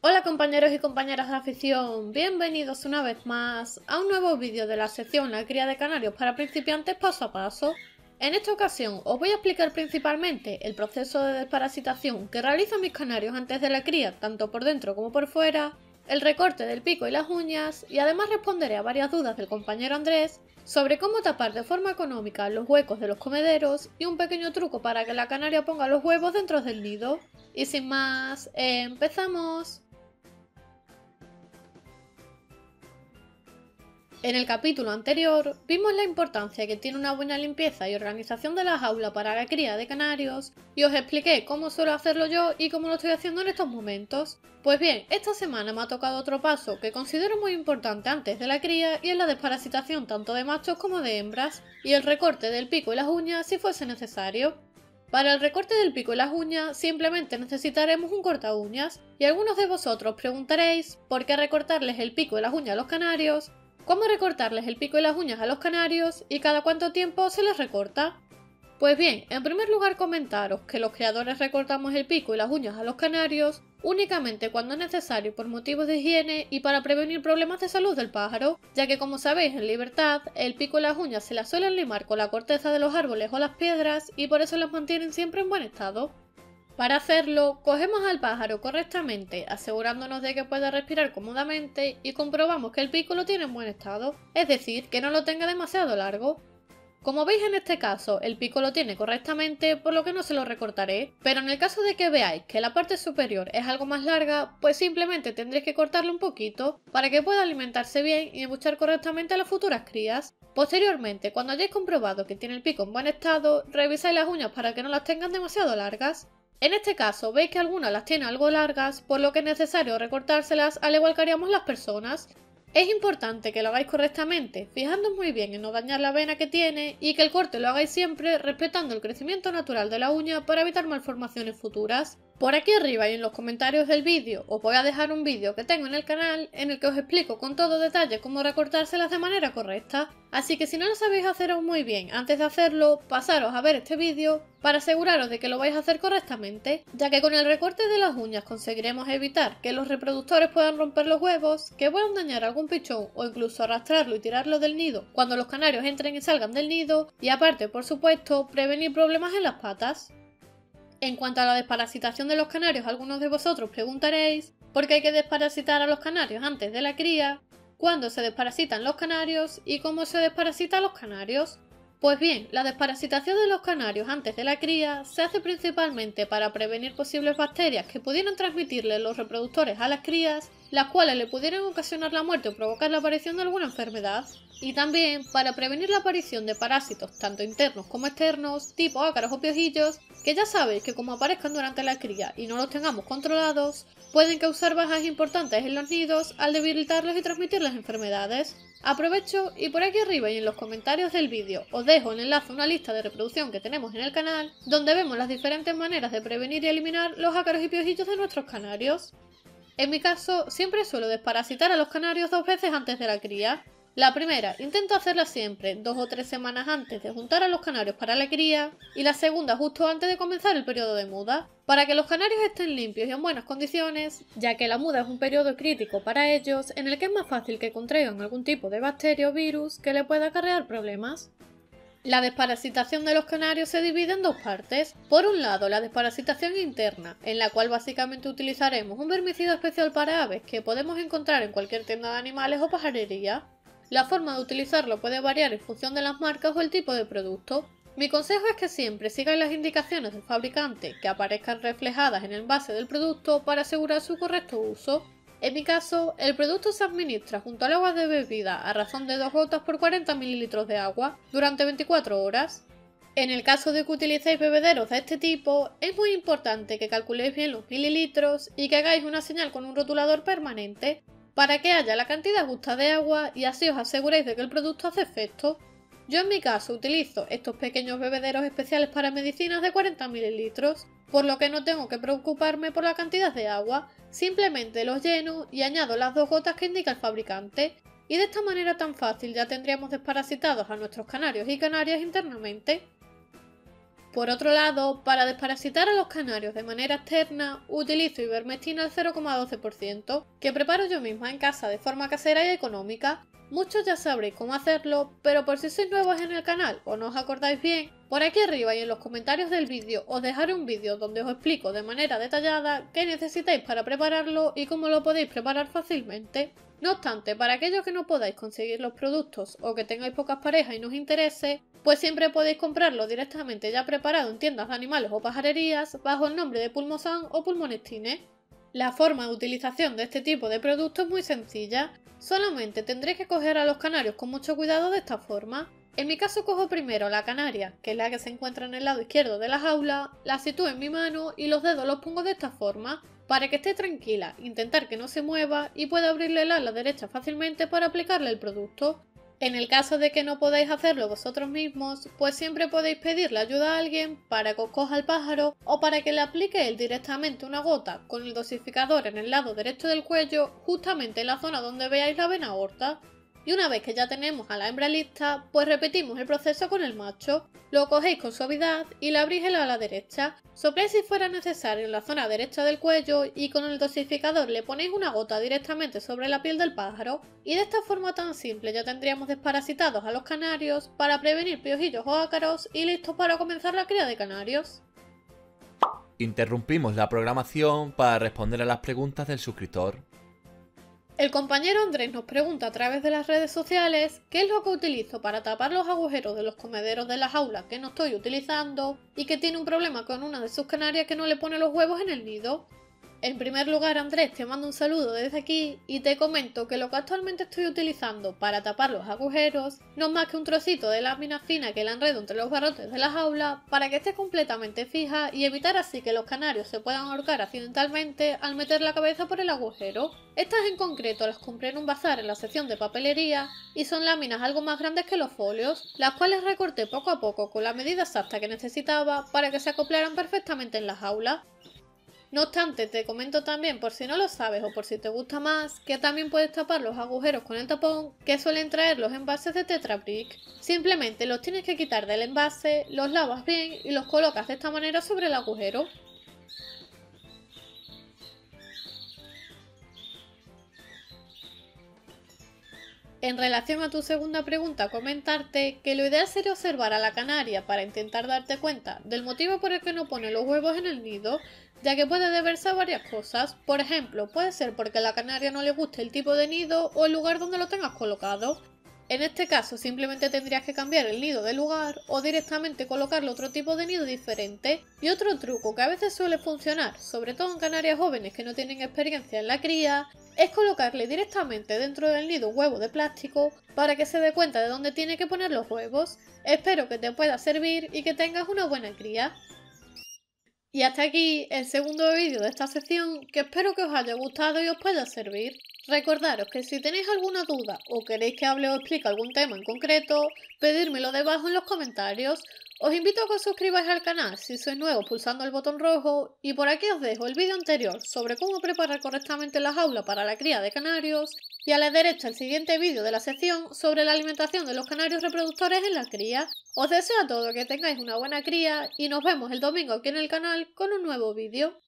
Hola compañeros y compañeras de afición, bienvenidos una vez más a un nuevo vídeo de la sección La cría de canarios para principiantes paso a paso. En esta ocasión os voy a explicar principalmente el proceso de desparasitación que realizan mis canarios antes de la cría, tanto por dentro como por fuera, el recorte del pico y las uñas, y además responderé a varias dudas del compañero Andrés sobre cómo tapar de forma económica los huecos de los comederos y un pequeño truco para que la canaria ponga los huevos dentro del nido. Y sin más, ¡empezamos! En el capítulo anterior vimos la importancia que tiene una buena limpieza y organización de la jaula para la cría de canarios y os expliqué cómo suelo hacerlo yo y cómo lo estoy haciendo en estos momentos. Pues bien, esta semana me ha tocado otro paso que considero muy importante antes de la cría y es la desparasitación tanto de machos como de hembras y el recorte del pico y las uñas si fuese necesario. Para el recorte del pico y las uñas simplemente necesitaremos un corta uñas y algunos de vosotros preguntaréis por qué recortarles el pico y las uñas a los canarios, cómo recortarles el pico y las uñas a los canarios y cada cuánto tiempo se les recorta. Pues bien, en primer lugar comentaros que los criadores recortamos el pico y las uñas a los canarios únicamente cuando es necesario por motivos de higiene y para prevenir problemas de salud del pájaro, ya que como sabéis en libertad, el pico y las uñas se las suelen limar con la corteza de los árboles o las piedras y por eso las mantienen siempre en buen estado. Para hacerlo, cogemos al pájaro correctamente, asegurándonos de que pueda respirar cómodamente y comprobamos que el pico lo tiene en buen estado, es decir, que no lo tenga demasiado largo. Como veis en este caso, el pico lo tiene correctamente, por lo que no se lo recortaré, pero en el caso de que veáis que la parte superior es algo más larga, pues simplemente tendréis que cortarle un poquito para que pueda alimentarse bien y embuchar correctamente a las futuras crías. Posteriormente, cuando hayáis comprobado que tiene el pico en buen estado, revisáis las uñas para que no las tengan demasiado largas. En este caso veis que algunas las tiene algo largas, por lo que es necesario recortárselas al igual que haríamos las personas. Es importante que lo hagáis correctamente, fijándoos muy bien en no dañar la vena que tiene y que el corte lo hagáis siempre respetando el crecimiento natural de la uña para evitar malformaciones futuras. Por aquí arriba y en los comentarios del vídeo os voy a dejar un vídeo que tengo en el canal en el que os explico con todo detalle cómo recortárselas de manera correcta, así que si no lo sabéis hacer aún muy bien antes de hacerlo, pasaros a ver este vídeo para aseguraros de que lo vais a hacer correctamente, ya que con el recorte de las uñas conseguiremos evitar que los reproductores puedan romper los huevos, que puedan dañar algún pichón o incluso arrastrarlo y tirarlo del nido cuando los canarios entren y salgan del nido, y aparte, por supuesto, prevenir problemas en las patas. En cuanto a la desparasitación de los canarios, algunos de vosotros preguntaréis por qué hay que desparasitar a los canarios antes de la cría, cuándo se desparasitan los canarios y cómo se desparasita a los canarios. Pues bien, la desparasitación de los canarios antes de la cría se hace principalmente para prevenir posibles bacterias que pudieran transmitirle los reproductores a las crías, las cuales le pudieran ocasionar la muerte o provocar la aparición de alguna enfermedad, y también para prevenir la aparición de parásitos tanto internos como externos, tipo ácaros o piojillos, que ya sabéis que como aparezcan durante la cría y no los tengamos controlados, pueden causar bajas importantes en los nidos al debilitarlos y transmitirles enfermedades. Aprovecho y por aquí arriba y en los comentarios del vídeo os dejo el enlace a una lista de reproducción que tenemos en el canal, donde vemos las diferentes maneras de prevenir y eliminar los ácaros y piojillos de nuestros canarios. En mi caso, siempre suelo desparasitar a los canarios 2 veces antes de la cría. La primera, intento hacerla siempre 2 o 3 semanas antes de juntar a los canarios para la cría, y la segunda justo antes de comenzar el periodo de muda, para que los canarios estén limpios y en buenas condiciones, ya que la muda es un periodo crítico para ellos en el que es más fácil que contraigan algún tipo de bacteria o virus que le pueda acarrear problemas. La desparasitación de los canarios se divide en dos partes. Por un lado, la desparasitación interna, en la cual básicamente utilizaremos un vermicida especial para aves que podemos encontrar en cualquier tienda de animales o pajarería. La forma de utilizarlo puede variar en función de las marcas o el tipo de producto. Mi consejo es que siempre sigan las indicaciones del fabricante que aparezcan reflejadas en el envase del producto para asegurar su correcto uso. En mi caso, el producto se administra junto al agua de bebida a razón de 2 gotas por 40 ml de agua durante 24 horas. En el caso de que utilicéis bebederos de este tipo, es muy importante que calculéis bien los mililitros y que hagáis una señal con un rotulador permanente para que haya la cantidad justa de agua y así os aseguréis de que el producto hace efecto. Yo en mi caso utilizo estos pequeños bebederos especiales para medicinas de 40 mililitros, por lo que no tengo que preocuparme por la cantidad de agua, simplemente los lleno y añado las 2 gotas que indica el fabricante, y de esta manera tan fácil ya tendríamos desparasitados a nuestros canarios y canarias internamente. Por otro lado, para desparasitar a los canarios de manera externa, utilizo ivermectina al 0,12%, que preparo yo misma en casa de forma casera y económica. Muchos ya sabréis cómo hacerlo, pero por si sois nuevos en el canal o no os acordáis bien, por aquí arriba y en los comentarios del vídeo os dejaré un vídeo donde os explico de manera detallada qué necesitáis para prepararlo y cómo lo podéis preparar fácilmente. No obstante, para aquellos que no podáis conseguir los productos o que tengáis pocas parejas y no os interese, pues siempre podéis comprarlo directamente ya preparado en tiendas de animales o pajarerías bajo el nombre de Pulmosan o Pulmonestine. La forma de utilización de este tipo de producto es muy sencilla, solamente tendréis que coger a los canarios con mucho cuidado de esta forma. En mi caso cojo primero la canaria, que es la que se encuentra en el lado izquierdo de la jaula, la sitúo en mi mano y los dedos los pongo de esta forma, para que esté tranquila, intentar que no se mueva y pueda abrirle el ala derecha fácilmente para aplicarle el producto. En el caso de que no podáis hacerlo vosotros mismos, pues siempre podéis pedirle ayuda a alguien para que os coja el pájaro o para que le aplique él directamente una gota con el dosificador en el lado derecho del cuello, justamente en la zona donde veáis la vena aorta. Y una vez que ya tenemos a la hembra lista, pues repetimos el proceso con el macho. Lo cogéis con suavidad y le abrís el ala derecha. Sopléis si fuera necesario en la zona derecha del cuello y con el dosificador le ponéis una gota directamente sobre la piel del pájaro. Y de esta forma tan simple ya tendríamos desparasitados a los canarios para prevenir piojillos o ácaros y listos para comenzar la cría de canarios. Interrumpimos la programación para responder a las preguntas del suscriptor. El compañero Andrés nos pregunta a través de las redes sociales qué es lo que utilizo para tapar los agujeros de los comederos de la jaula que no estoy utilizando y que tiene un problema con una de sus canarias que no le pone los huevos en el nido. En primer lugar, Andrés, te mando un saludo desde aquí y te comento que lo que actualmente estoy utilizando para tapar los agujeros no es más que un trocito de lámina fina que la enredo entre los barrotes de la jaula para que esté completamente fija y evitar así que los canarios se puedan ahorcar accidentalmente al meter la cabeza por el agujero. Estas en concreto las compré en un bazar en la sección de papelería y son láminas algo más grandes que los folios, las cuales recorté poco a poco con la medida exacta que necesitaba para que se acoplaran perfectamente en la jaula. No obstante, te comento también, por si no lo sabes o por si te gusta más, que también puedes tapar los agujeros con el tapón que suelen traer los envases de Tetra Brick. Simplemente los tienes que quitar del envase, los lavas bien y los colocas de esta manera sobre el agujero. En relación a tu segunda pregunta, comentarte que lo ideal sería observar a la canaria para intentar darte cuenta del motivo por el que no pone los huevos en el nido, ya que puede deberse a varias cosas. Por ejemplo, puede ser porque a la canaria no le guste el tipo de nido o el lugar donde lo tengas colocado. En este caso simplemente tendrías que cambiar el nido de lugar o directamente colocarle otro tipo de nido diferente. Y otro truco que a veces suele funcionar, sobre todo en canarias jóvenes que no tienen experiencia en la cría, es colocarle directamente dentro del nido un huevo de plástico para que se dé cuenta de dónde tiene que poner los huevos. Espero que te pueda servir y que tengas una buena cría. Y hasta aquí el segundo vídeo de esta sección, que espero que os haya gustado y os pueda servir. Recordaros que si tenéis alguna duda o queréis que hable o explique algún tema en concreto, pedírmelo debajo en los comentarios. Os invito a que os suscribáis al canal si sois nuevos pulsando el botón rojo y por aquí os dejo el vídeo anterior sobre cómo preparar correctamente la jaula para la cría de canarios y a la derecha el siguiente vídeo de la sección sobre la alimentación de los canarios reproductores en la cría. Os deseo a todos que tengáis una buena cría y nos vemos el domingo aquí en el canal con un nuevo vídeo.